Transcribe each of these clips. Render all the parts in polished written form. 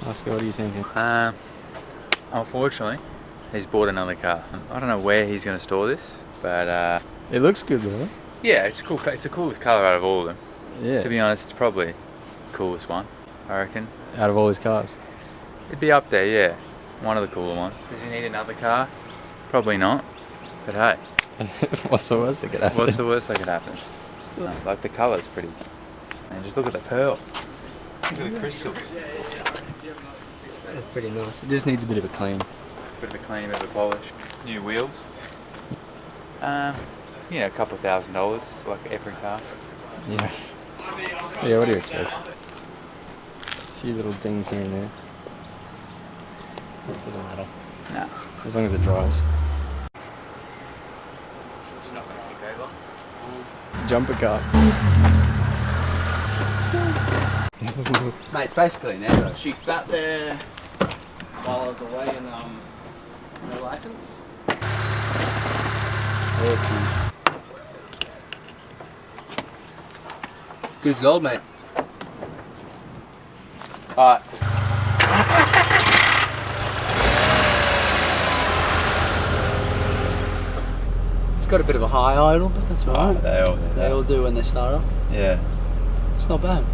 Oscar, what are you thinking? Unfortunately, he's bought another car. I don't know where he's going to store this, but It looks good though. yeah, it's cool. It's the coolest colour out of all of them. Yeah. To be honest, it's probably the coolest one, I reckon. Out of all his cars. It'd be up there, yeah. One of the cooler ones. Does he need another car? Probably not. But hey. What's the worst that could happen? What's the worst that could happen? Like the colour's pretty. And just look at the pearl. Look at the crystals. It's pretty nice. It just needs a bit of a clean. Bit of a clean, bit of a polish. New wheels. You know, a couple of $1,000, like every car. Yeah. Yeah, what do you expect? A few little things here and there. It doesn't matter. No. As long as it drives. It's not going to kick over. Jumper car. Mate, it's basically an Evo. She sat there while I was away and no license. Good as gold, mate. Alright. It's got a bit of a high idle, but that's alright. They all do when they start up. Yeah. It's not bad.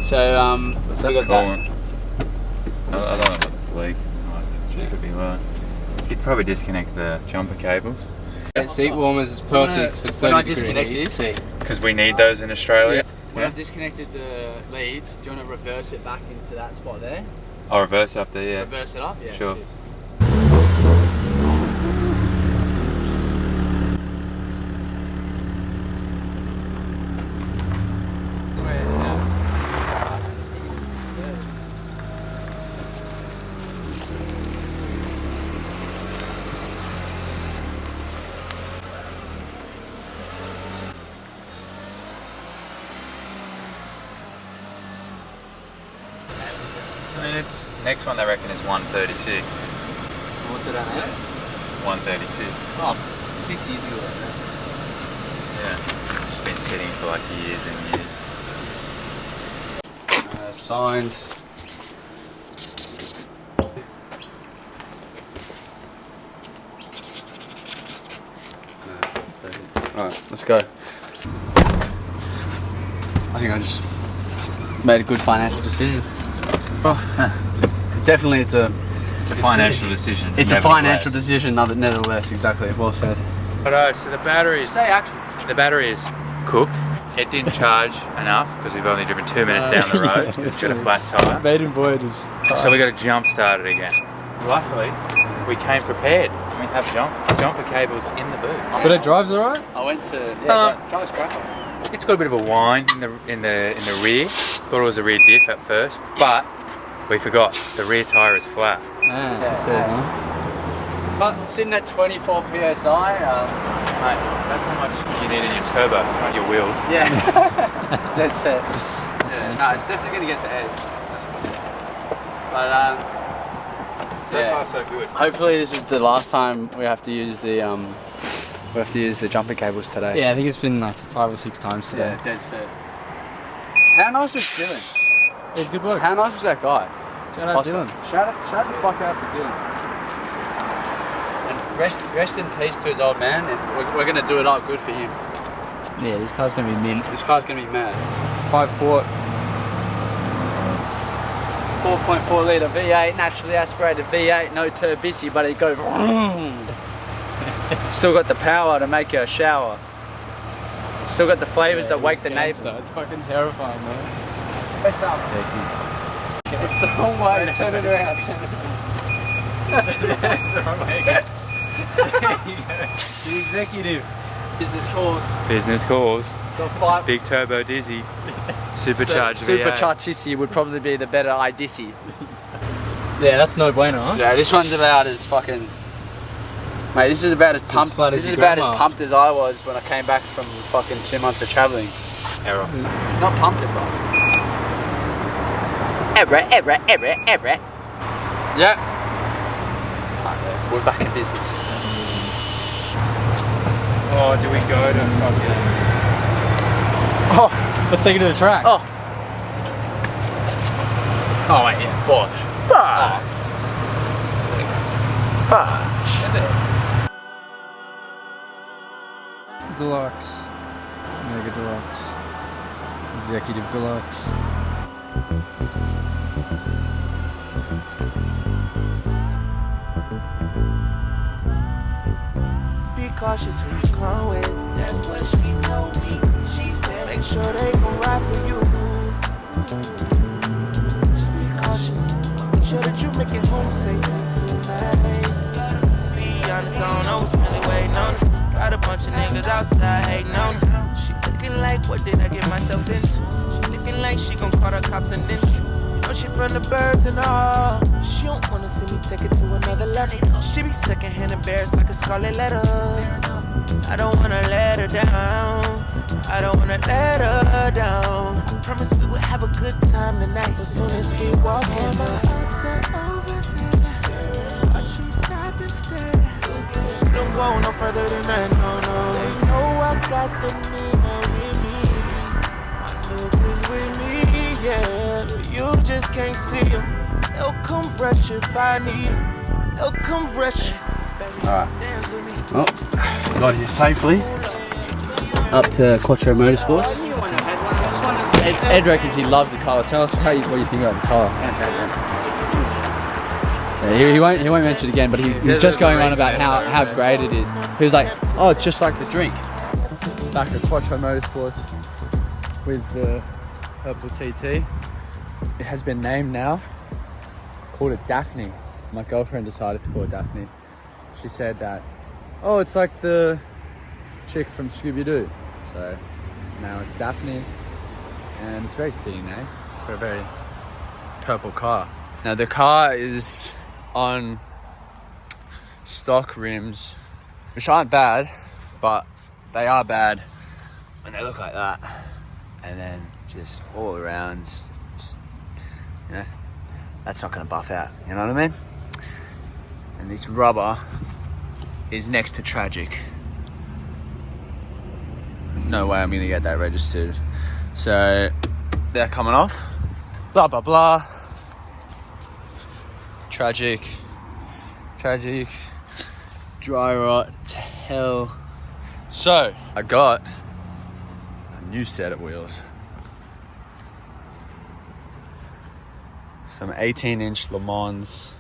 So, What's we that got coolant? I don't know what it's leaking. Just could be low. You'd probably disconnect the jumper cables. Seat warmers is perfect for 30 When I degree disconnect heat. this, Because we need those in Australia. when I've disconnected the leads, do you want to reverse it back into that spot there? I'll reverse it up there, yeah. Reverse it up? Yeah, Sure. cheers. I mean, it's next one they reckon is 136. What's it at now? 136. Oh, 6 years ago. Yeah. It's just been sitting for like years and years. Signed. Alright, let's go. I think I just made a good financial decision. Oh, definitely It's a financial decision. It's a financial decision, nevertheless, exactly, well said. But so the battery is cooked. It didn't charge enough because we've only driven 2 minutes down the road because it's got a flat tyre. Maiden voyage is So we got to jump start it again. Luckily, we came prepared. We have jumper cables in the boot. But it drives alright? I went to drives cracker. It's got a bit of a whine in the rear. Thought it was a rear diff at first, but we forgot the rear tyre is flat. Ah, so sad, huh? But sitting at 24 psi. Mate, that's how much you need in your turbo, not your wheels. Yeah, that's it. Yeah, no, it's definitely going to get to edge. That's cool. But So far so good. hopefully this is the last time we have to use the jumper cables today. Yeah, I think it's been like 5 or 6 times today. Yeah, dead set. How nice was Dylan? It's good work. How nice was that guy? Shout out Oscar. Dylan. Shout the fuck out to Dylan. And rest in peace to his old man, and we're gonna do it up good for him. Yeah, this car's gonna be mint. This car's gonna be mad. 5.4. 4.4 litre V8, naturally aspirated V8, no turbicity, but it goes. Still got the power to make you a shower. Still got the flavours that wake the neighbours. It's fucking terrifying, man. What's up? It's the wrong way. Turn it around. Turn it around. That's the wrong way. The executive. Business calls. Business calls. Got 5. Big turbo dizzy. Supercharged V8. Supercharged Sissy would probably be the better iDissy. Yeah, that's no bueno, huh? Yeah, this one's about as fucking. Mate, this is about as pumped. This is about as pumped as I was when I came back from fucking 2 months of travelling. Error. It's not pumping, bro. Error. Yep. We're back in business. Oh, do we go to fucking... Oh, let's take it to the track. Oh. Oh wait, yeah, Bosch. Deluxe. Mega Deluxe. Executive Deluxe. Be cautious who you come with. That's what she told me. She said, make sure they gon' ride for you. Just be cautious. Make sure that you make it home safe tonight. To be honest, I don't know what's really waiting on us. Got a bunch of niggas outside hating on us. She looking like, what did I get myself into? She looking like she gon' call the cops and then shoot. You know she from the burbs and all. She don't wanna see me take it to another level. She be secondhand embarrassed like a scarlet letter. I don't wanna let her down. I don't wanna let her down. I promise we will have a good time tonight. As soon as we walk in, my arms are over there. Watch them stop and stare. Don't go no further than that, no, no. They know I got the Nina with me. My niggas with me, yeah. But you just can't see them. They'll come rush if I need them. They'll come rush. Alright. Well, got here safely. Up to Quattro Motorsports. Ed reckons he loves the colour. Tell us what you think about the colour. Yeah, he won't mention it again, but he's just going on about how great it is. He was like, oh, it's just like the drink. Back at Quattro Motorsports with the purple TT. It has been named now. Called it Daphne. My girlfriend decided to call it Daphne. She said that, oh, it's like the chick from Scooby-Doo. So now it's Daphne, and it's a very fitting name for a very purple car. Now the car is on stock rims, which aren't bad, but they are bad when they look like that. And then just all around, just, you know, that's not gonna buff out, you know what I mean? And this rubber is next to tragic. No way I'm gonna get that registered. So they're coming off. Blah, blah, blah. Tragic. Dry rot to hell. So I got a new set of wheels. Some 18-inch Le Mans.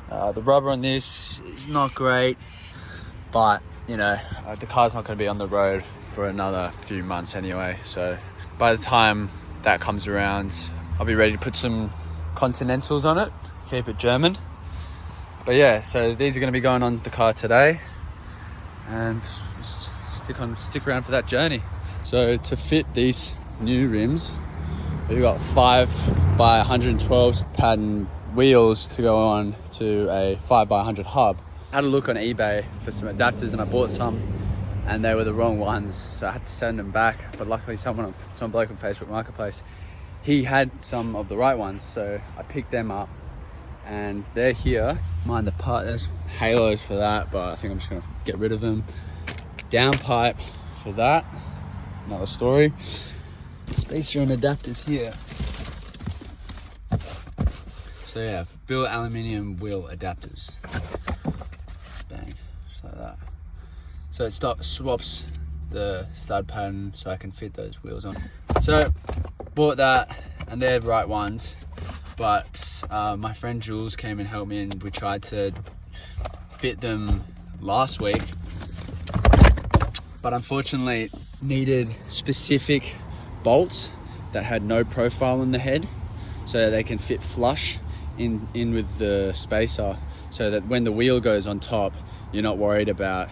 The rubber on this is not great, but you know, the car's not going to be on the road for another few months anyway. So by the time that comes around, I'll be ready to put some Continentals on it, keep it German. But yeah, so these are going to be going on the car today, and stick around for that journey. So to fit these new rims, we've got 5 by 112 pattern wheels to go on to a 5 by 100 hub. I had a look on eBay for some adapters and I bought some, and they were the wrong ones, so I had to send them back. But luckily some bloke on Facebook Marketplace, he had some of the right ones, so I picked them up and they're here. Mind the part, there's halos for that, but I think I'm just gonna get rid of them. Downpipe for that, another story. Spacer and adapters here. So yeah, billet aluminium wheel adapters. Bang, just like that. So it swaps the stud pattern so I can fit those wheels on. So bought that, and they're the right ones, but my friend Jules came and helped me, and we tried to fit them last week, but unfortunately needed specific bolts that had no profile in the head so that they can fit flush in with the spacer, so that when the wheel goes on top, you're not worried about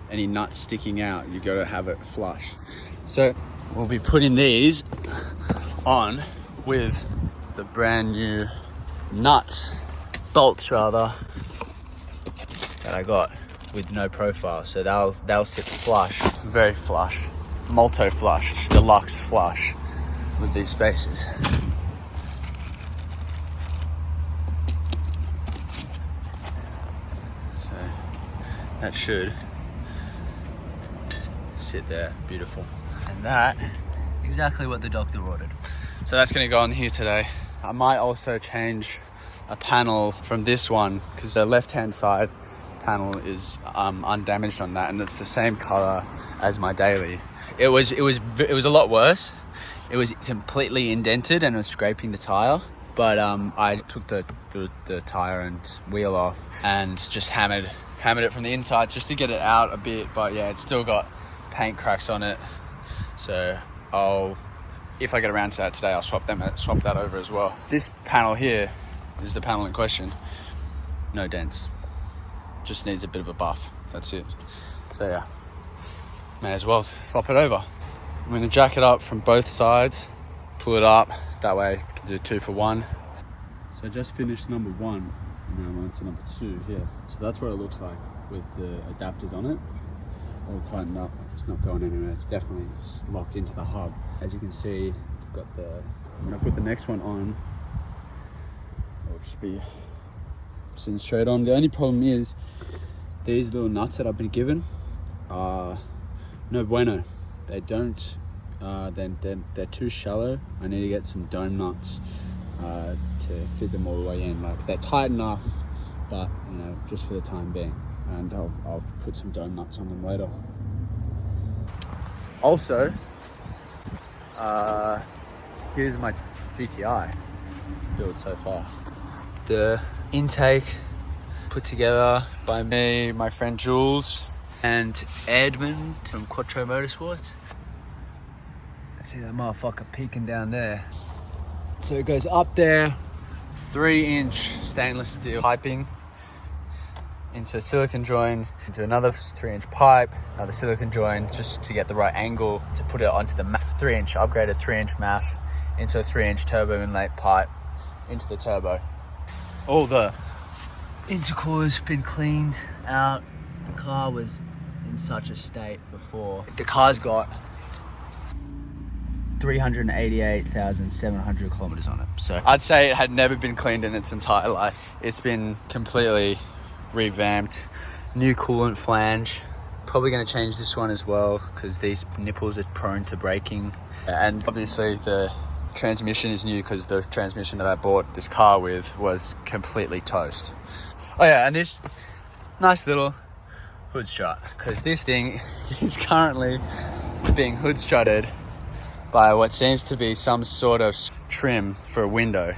any nuts sticking out. You got to have it flush. So we'll be putting these on with the brand new bolts rather, that I got with no profile. So they'll sit flush, very flush, multi flush, deluxe flush with these spacers. So that should sit there, beautiful. And that, exactly what the doctor ordered. So that's gonna go on here today. I might also change a panel from this one because the left-hand side panel is undamaged on that, and it's the same color as my daily. It was a lot worse. It was completely indented and it was scraping the tire. But I took the tire and wheel off and just hammered it from the inside just to get it out a bit. But yeah, it's still got paint cracks on it. So if I get around to that today, I'll swap that over as well. This panel here is the panel in question. No dents. Just needs a bit of a buff. That's it. So yeah, may as well swap it over. I'm gonna jack it up from both sides, pull it up, that way I can do 2 for 1. So I just finished number 1, and now I'm on to number 2 here. So that's what it looks like with the adapters on it. All tightened up, it's not going anywhere. It's definitely locked into the hub. As you can see, I've got when I put the next one on, it'll just be sitting straight on. The only problem is these little nuts that I've been given are no bueno. They don't, they're too shallow. I need to get some dome nuts to fit them all the way in. Like, they're tight enough, but you know, just for the time being. And I'll put some dome nuts on them later. Also, here's my GTI build so far. The intake put together by me, my friend Jules, and Edmund from Quattro Motorsports. I see that motherfucker peeking down there. So it goes up there, 3-inch stainless steel piping into a silicone joint, into another 3-inch pipe, another silicone joint, just to get the right angle to put it onto the 3-inch, upgraded 3-inch MAF, into a 3-inch turbo inlet pipe, into the turbo. All the intercooler's been cleaned out. The car was in such a state before. The car's got 388,700 kilometers on it. So I'd say it had never been cleaned in its entire life. It's been completely revamped. New coolant flange. Probably going to change this one as well because these nipples are prone to breaking. And obviously the transmission is new because the transmission that I bought this car with was completely toast. Oh yeah, and this nice little hood strut, because this thing is currently being hood strutted by what seems to be some sort of trim for a window.